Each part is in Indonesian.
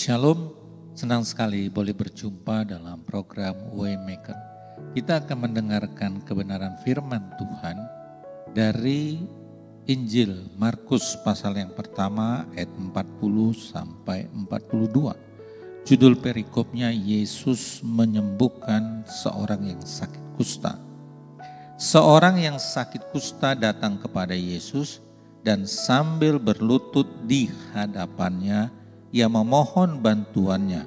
Shalom, senang sekali boleh berjumpa dalam program Waymaker. Kita akan mendengarkan kebenaran firman Tuhan dari Injil Markus pasal yang pertama ayat 40 sampai 42. Judul perikopnya Yesus menyembuhkan seorang yang sakit kusta. Seorang yang sakit kusta datang kepada Yesus dan sambil berlutut di hadapannya, ia memohon bantuannya.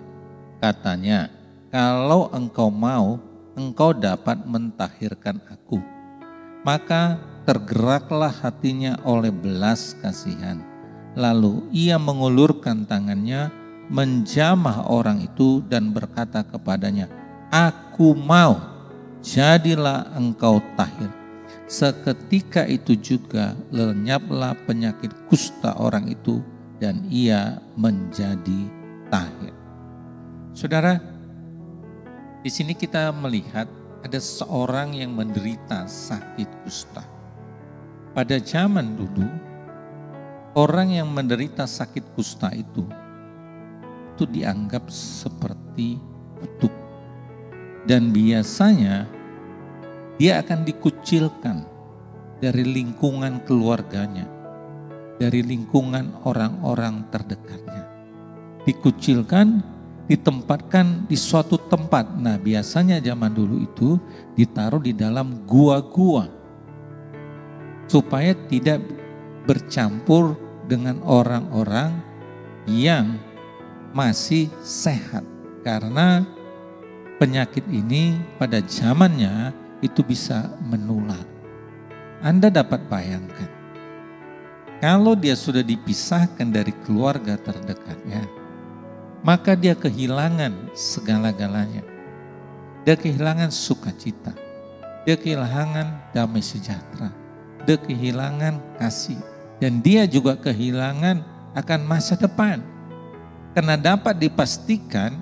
Katanya, "Kalau engkau mau, engkau dapat mentahirkan aku." Maka tergeraklah hatinya oleh belas kasihan. Lalu ia mengulurkan tangannya, menjamah orang itu dan berkata kepadanya, "Aku mau, jadilah engkau tahir." Seketika itu juga lenyaplah penyakit kusta orang itu dan ia menjadi tahir. Saudara, di sini kita melihat ada seorang yang menderita sakit kusta. Pada zaman dulu, orang yang menderita sakit kusta itu dianggap seperti kutuk. Dan biasanya dia akan dikucilkan dari lingkungan keluarganya, dari lingkungan orang-orang terdekatnya. Dikucilkan, ditempatkan di suatu tempat. Nah, biasanya zaman dulu itu ditaruh di dalam gua-gua supaya tidak bercampur dengan orang-orang yang masih sehat. Karena penyakit ini pada zamannya itu bisa menular. Anda dapat bayangkan, kalau dia sudah dipisahkan dari keluarga terdekatnya, maka dia kehilangan segala-galanya. Dia kehilangan sukacita, dia kehilangan damai sejahtera, dia kehilangan kasih, dan dia juga kehilangan akan masa depan. Karena dapat dipastikan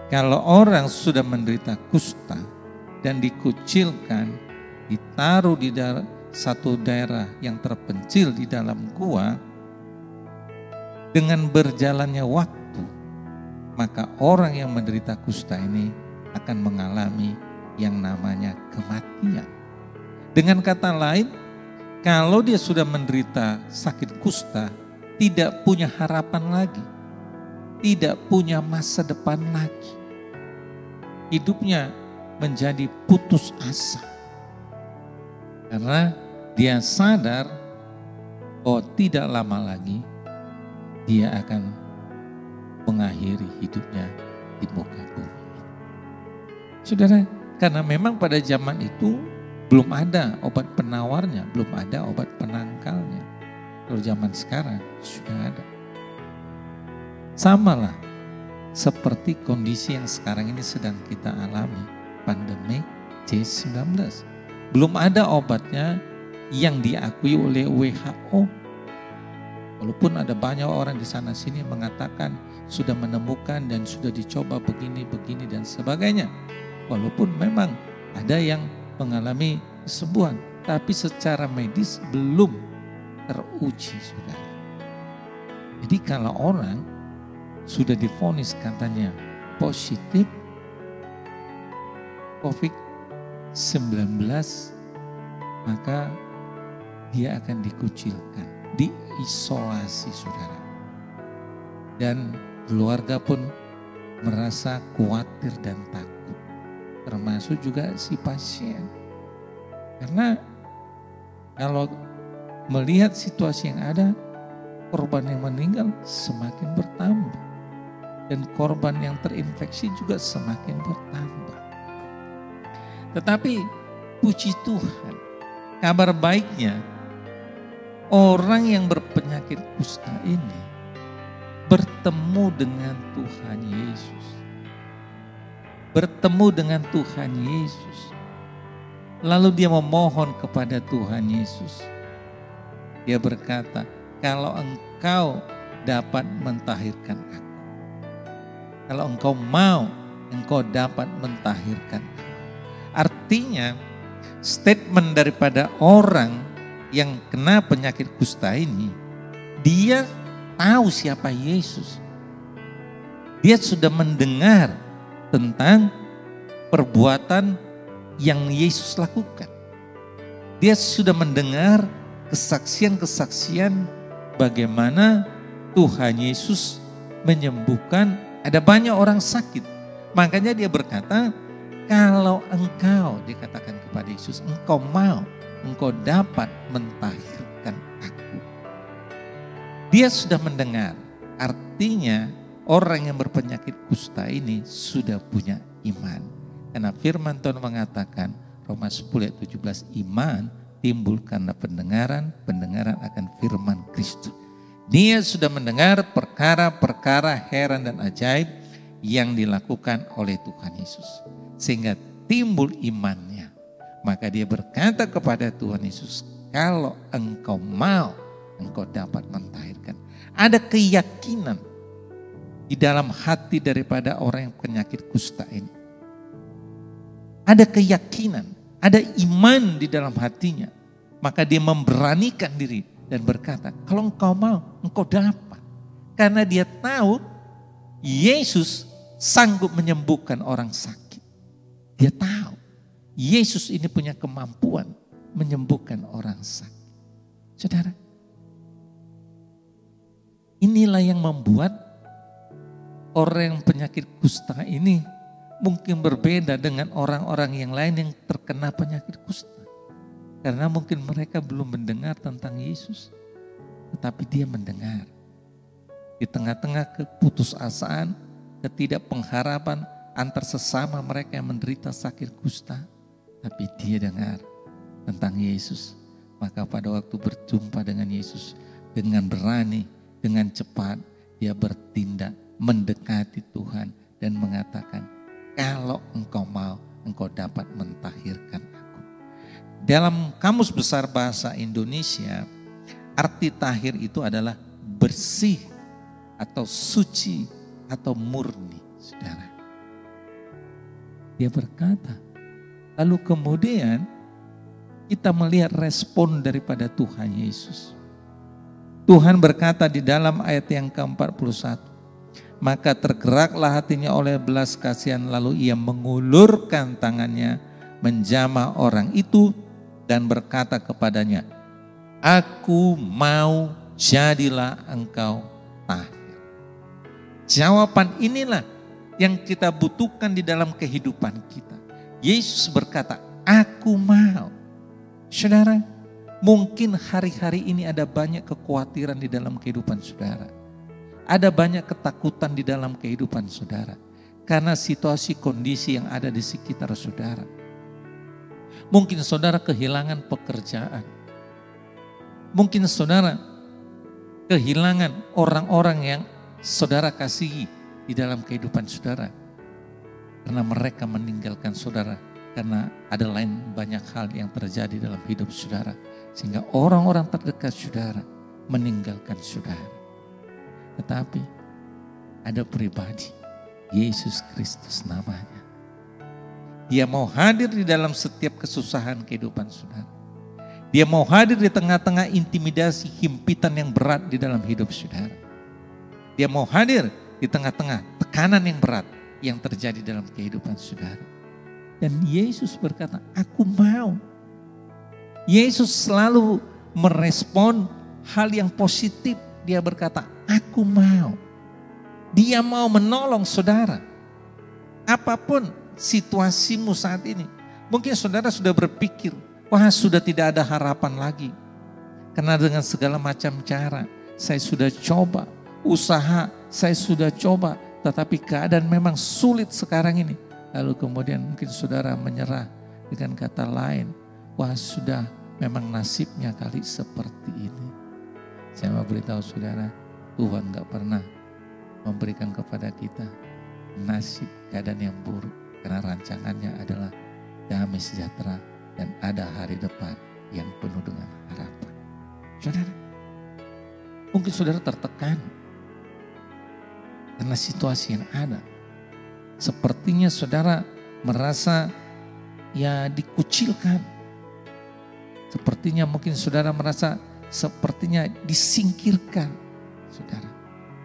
kalau orang sudah menderita kusta dan dikucilkan, ditaruh di satu daerah yang terpencil di dalam gua, dengan berjalannya waktu, maka orang yang menderita kusta ini akan mengalami yang namanya kematian. Dengan kata lain, kalau dia sudah menderita sakit kusta, tidak punya harapan lagi, tidak punya masa depan lagi. Hidupnya menjadi putus asa. Karena dia sadar bahwa tidak lama lagi dia akan mengakhiri hidupnya di muka bumi. Saudara, karena memang pada zaman itu belum ada obat penawarnya, belum ada obat penangkalnya. Kalau zaman sekarang sudah ada. Samalah seperti kondisi yang sekarang ini sedang kita alami, pandemi COVID-19. Belum ada obatnya yang diakui oleh WHO. Walaupun ada banyak orang di sana sini mengatakan sudah menemukan dan sudah dicoba begini dan sebagainya. Walaupun memang ada yang mengalami kesembuhan, tapi secara medis belum teruji, saudara. Jadi kalau orang sudah divonis katanya positif COVID-19, maka dia akan dikucilkan, diisolasi, saudara. Dan keluarga pun merasa khawatir dan takut, termasuk juga si pasien. Karena kalau melihat situasi yang ada, korban yang meninggal semakin bertambah. Dan korban yang terinfeksi juga semakin bertambah. Tetapi puji Tuhan, kabar baiknya, orang yang berpenyakit kusta ini bertemu dengan Tuhan Yesus. Bertemu dengan Tuhan Yesus. Lalu dia memohon kepada Tuhan Yesus. Dia berkata, "Kalau engkau dapat mentahirkan aku. Kalau engkau mau, engkau dapat mentahirkan aku." Artinya, statement daripada orang yang kena penyakit kusta ini, dia tahu siapa Yesus. Dia sudah mendengar tentang perbuatan yang Yesus lakukan. Dia sudah mendengar kesaksian-kesaksian bagaimana Tuhan Yesus menyembuhkan, ada banyak orang sakit. Makanya dia berkata, kalau engkau, dikatakan kepada Yesus, engkau mau, engkau dapat mentahirkan aku. Dia sudah mendengar, artinya orang yang berpenyakit kusta ini sudah punya iman. Karena firman Tuhan mengatakan, Roma 10 ayat 17, iman timbul karena pendengaran, pendengaran akan firman Kristus. Dia sudah mendengar perkara-perkara heran dan ajaib yang dilakukan oleh Tuhan Yesus. Sehingga timbul imannya. Maka dia berkata kepada Tuhan Yesus, kalau engkau mau, engkau dapat mentahirkan. Ada keyakinan di dalam hati daripada orang yang penyakit kusta ini. Ada keyakinan, ada iman di dalam hatinya. Maka dia memberanikan diri dan berkata, kalau engkau mau, engkau dapat. Karena dia tahu Yesus sanggup menyembuhkan orang sakit. Dia tahu Yesus ini punya kemampuan menyembuhkan orang sakit. Saudara, inilah yang membuat orang yang penyakit kusta ini mungkin berbeda dengan orang-orang yang lain yang terkena penyakit kusta. Karena mungkin mereka belum mendengar tentang Yesus. Tetapi dia mendengar. Di tengah-tengah keputusasaan, ketidakpengharapan antar sesama mereka yang menderita sakit kusta. Tapi dia dengar tentang Yesus. Maka pada waktu berjumpa dengan Yesus, dengan berani, dengan cepat, dia bertindak mendekati Tuhan dan mengatakan, kalau engkau mau, engkau dapat mentahirkan aku. Dalam Kamus Besar Bahasa Indonesia, arti tahir itu adalah bersih atau suci atau murni, saudara. Dia berkata, lalu kemudian kita melihat respon daripada Tuhan Yesus. Tuhan berkata di dalam ayat yang ke-41, maka tergeraklah hatinya oleh belas kasihan, lalu ia mengulurkan tangannya menjamah orang itu dan berkata kepadanya, aku mau, jadilah engkau tahir. Jawaban inilah yang kita butuhkan di dalam kehidupan kita. Yesus berkata, aku mau. Saudara, mungkin hari-hari ini ada banyak kekhawatiran di dalam kehidupan saudara. Ada banyak ketakutan di dalam kehidupan saudara. Karena situasi kondisi yang ada di sekitar saudara. Mungkin saudara kehilangan pekerjaan. Mungkin saudara kehilangan orang-orang yang saudara kasihi di dalam kehidupan saudara. Karena mereka meninggalkan saudara. Karena ada lain banyak hal yang terjadi dalam hidup saudara. Sehingga orang-orang terdekat saudara meninggalkan saudara. Tetapi ada pribadi, Yesus Kristus namanya. Dia mau hadir di dalam setiap kesusahan kehidupan saudara. Dia mau hadir di tengah-tengah intimidasi, himpitan yang berat di dalam hidup saudara. Dia mau hadir di tengah-tengah tekanan yang berat yang terjadi dalam kehidupan saudara. Dan Yesus berkata, aku mau. Yesus selalu merespon hal yang positif. Dia berkata, aku mau. Dia mau menolong saudara. Apapun situasimu saat ini. Mungkin saudara sudah berpikir, wah sudah tidak ada harapan lagi. Karena dengan segala macam cara, saya sudah coba. Usaha, saya sudah coba. Tetapi keadaan memang sulit sekarang ini. Lalu kemudian mungkin saudara menyerah dengan kata lain. Wah sudah memang nasibnya kali seperti ini. Saya mau beritahu saudara, Tuhan gak pernah memberikan kepada kita nasib keadaan yang buruk. Karena rancangannya adalah damai sejahtera dan ada hari depan yang penuh dengan harapan. Saudara, mungkin saudara tertekan karena situasi yang ada. Sepertinya saudara merasa ya dikucilkan. Sepertinya mungkin saudara merasa sepertinya disingkirkan, saudara.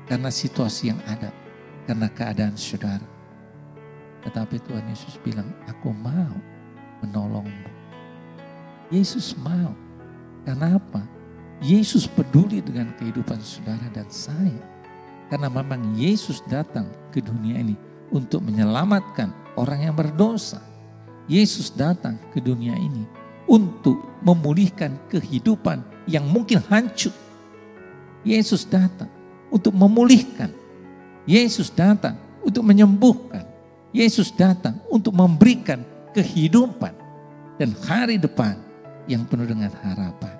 Karena situasi yang ada. karena keadaan saudara. Tetapi Tuhan Yesus bilang, aku mau menolongmu. Yesus mau. Karena apa? Yesus peduli dengan kehidupan saudara dan saya. Karena memang Yesus datang ke dunia ini untuk menyelamatkan orang yang berdosa. Yesus datang ke dunia ini untuk memulihkan kehidupan yang mungkin hancur. Yesus datang untuk memulihkan. Yesus datang untuk menyembuhkan. Yesus datang untuk memberikan kehidupan dan hari depan yang penuh dengan harapan.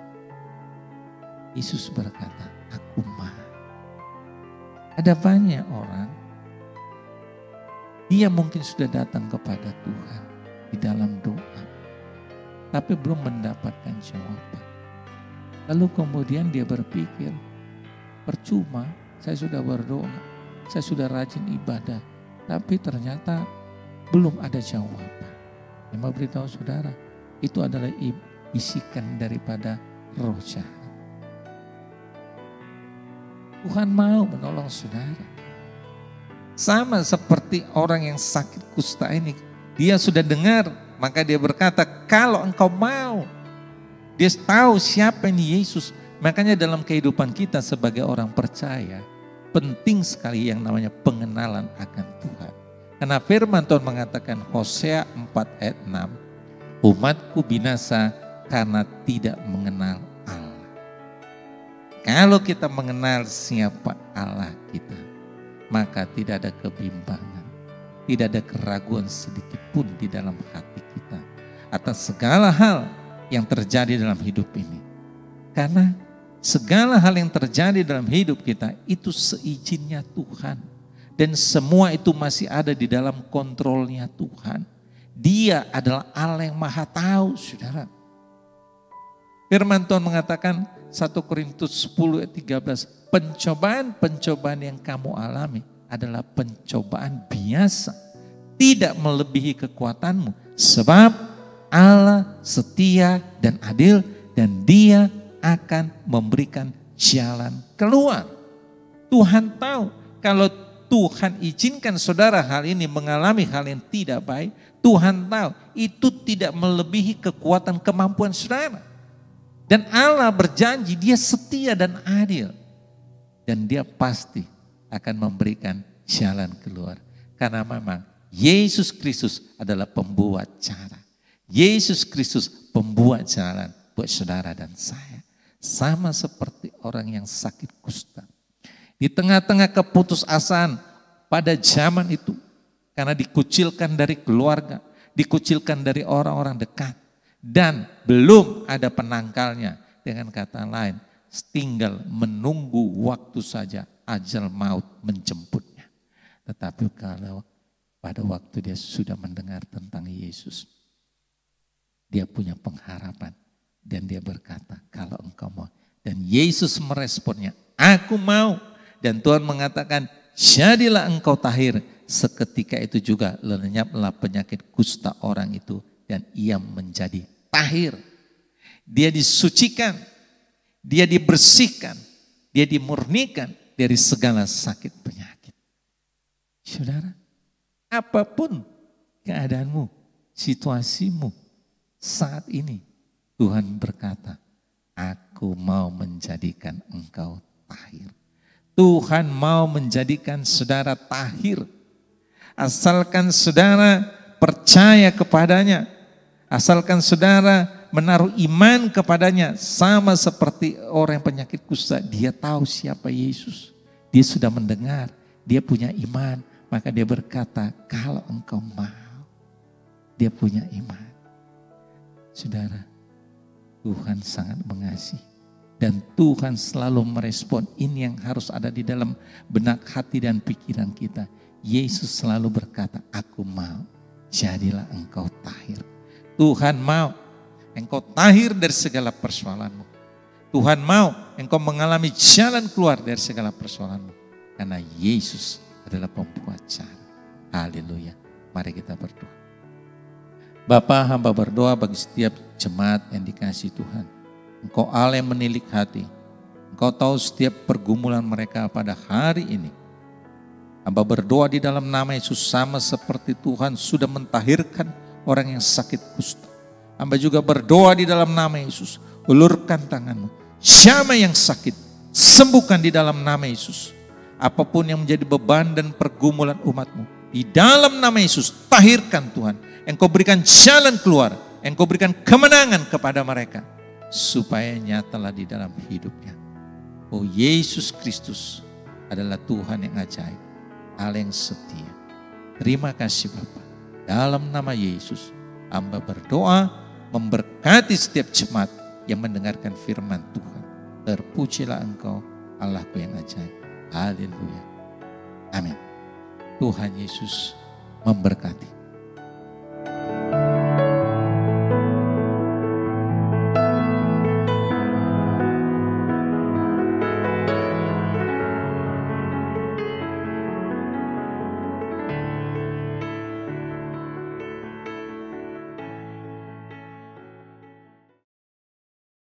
Yesus berkata, aku mau. Ada banyak orang, dia mungkin sudah datang kepada Tuhan di dalam doa, tapi belum mendapatkan jawaban. Lalu kemudian dia berpikir, percuma, saya sudah berdoa, saya sudah rajin ibadah, tapi ternyata belum ada jawaban. Yang mau beritahu saudara, itu adalah bisikan daripada roh jahat. Tuhan mau menolong saudara. Sama seperti orang yang sakit kusta ini. Dia sudah dengar, maka dia berkata, kalau engkau mau. Dia tahu siapa ini Yesus. Makanya dalam kehidupan kita sebagai orang percaya, penting sekali yang namanya pengenalan akan Tuhan. Karena firman Tuhan mengatakan Hosea 4 ayat 6, umatku binasa karena tidak mengenal Allah. Kalau kita mengenal siapa Allah kita, maka tidak ada kebimbangan, tidak ada keraguan sedikit pun di dalam hati kita atas segala hal yang terjadi dalam hidup ini. Karena segala hal yang terjadi dalam hidup kita itu seizinnya Tuhan. Dan semua itu masih ada di dalam kontrolnya Tuhan. Dia adalah Allah yang maha tahu, saudara. Firman Tuhan mengatakan 1 Korintus 10 ayat 13, pencobaan-pencobaan yang kamu alami adalah pencobaan biasa, tidak melebihi kekuatanmu, sebab Allah setia dan adil dan Dia akan memberikan jalan keluar. Tuhan tahu kalau Tuhan izinkan saudara hal ini mengalami hal yang tidak baik, Tuhan tahu itu tidak melebihi kekuatan kemampuan saudara. Dan Allah berjanji dia setia dan adil. Dan dia pasti akan memberikan jalan keluar. Karena memang Yesus Kristus adalah pembuat cara. Yesus Kristus pembuat jalan buat saudara dan saya. Sama seperti orang yang sakit kusta. Di tengah-tengah keputusasaan pada zaman itu, karena dikucilkan dari keluarga, dikucilkan dari orang-orang dekat, dan belum ada penangkalnya, dengan kata lain, tinggal menunggu waktu saja ajal maut menjemputnya. Tetapi kalau pada waktu dia sudah mendengar tentang Yesus, dia punya pengharapan dan dia berkata, kalau engkau mau. Dan Yesus meresponnya, aku mau. Dan Tuhan mengatakan, jadilah engkau tahir. Seketika itu juga lenyaplah penyakit kusta orang itu. Dan ia menjadi tahir. Dia disucikan. Dia dibersihkan. Dia dimurnikan dari segala sakit penyakit. Saudara, apapun keadaanmu, situasimu saat ini, Tuhan berkata, aku mau menjadikan engkau tahir. Tuhan mau menjadikan saudara tahir. Asalkan saudara percaya kepadanya. Asalkan saudara menaruh iman kepadanya. Sama seperti orang yang penyakit kusta. Dia tahu siapa Yesus. Dia sudah mendengar. Dia punya iman. Maka dia berkata, kalau engkau mau. Dia punya iman. Saudara, Tuhan sangat mengasihi. Dan Tuhan selalu merespon, ini yang harus ada di dalam benak hati dan pikiran kita. Yesus selalu berkata, aku mau, jadilah engkau tahir. Tuhan mau engkau tahir dari segala persoalanmu. Tuhan mau engkau mengalami jalan keluar dari segala persoalanmu. Karena Yesus adalah pembuat cara. Haleluya. Mari kita berdoa. Bapa, hamba berdoa bagi setiap jemaat yang dikasihi Tuhan. Engkau Allah yang menilik hati. Engkau tahu setiap pergumulan mereka pada hari ini. Hamba berdoa di dalam nama Yesus sama seperti Tuhan sudah mentahirkan orang yang sakit kusta. Hamba juga berdoa di dalam nama Yesus. Ulurkan tanganmu. Siapa yang sakit, sembuhkan di dalam nama Yesus. Apapun yang menjadi beban dan pergumulan umatmu, di dalam nama Yesus, tahirkan Tuhan. Engkau berikan jalan keluar. Engkau berikan kemenangan kepada mereka. Supaya nyatalah di dalam hidupnya. Oh, Yesus Kristus adalah Tuhan yang ajaib. Allah yang setia. Terima kasih Bapa. Dalam nama Yesus, hamba berdoa memberkati setiap jemaat yang mendengarkan firman Tuhan. Terpujilah Engkau, Allahku yang ajaib. Haleluya. Amin. Tuhan Yesus memberkati.